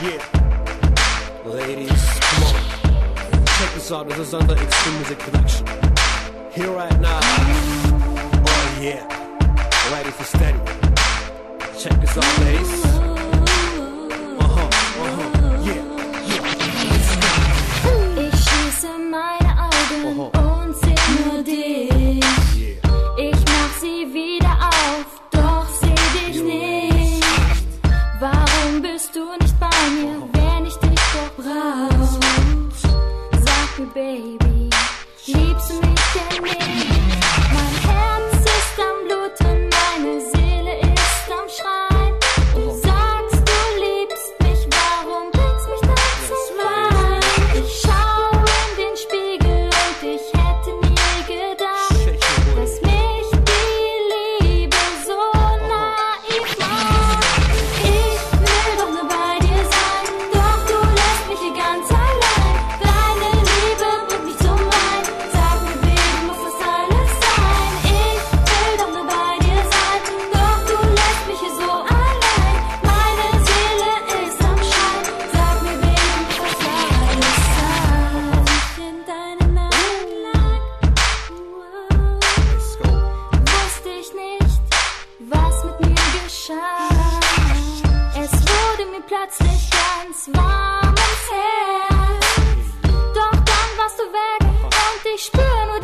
Yeah. Ladies, come on. Check this out, this is under Extreme Music Production. Here right now. Oh yeah. Ready for steady. Check this out, ladies. Ich schließe meine Augen und seh nur dich. Ich mach sie wieder auf, doch seh dich nicht. Warum bist du nicht bei mir, wenn ich dich doch brauch? Sag mir, Baby, liebst du mich denn nicht? Mein Herz ist am Bluten, meine Seele ist am Schreien. Du sagst, du liebst mich, warum bringst mich dann zum Weinen? Ich schau in den Spiegel und ich hätte nie gedacht, dass mich die Liebe so naiv macht. Ich will doch nur bei dir sein, doch du lässt mich hier ganz allein. Deine Liebe bringt mich zum Wein. Sag mir, Baby, muss das alles sein? Ich will doch nur bei dir sein, doch du lässt mich hier so allein. Meine Seele ist am Schein. Sag mir, Baby, muss das alles sein? Ich in deinen Armen lag, wusste ich nicht, was mit mir geschah. Es wurde mir plötzlich ganz warm ums Herz. Doch dann warst du weg und ich spür nur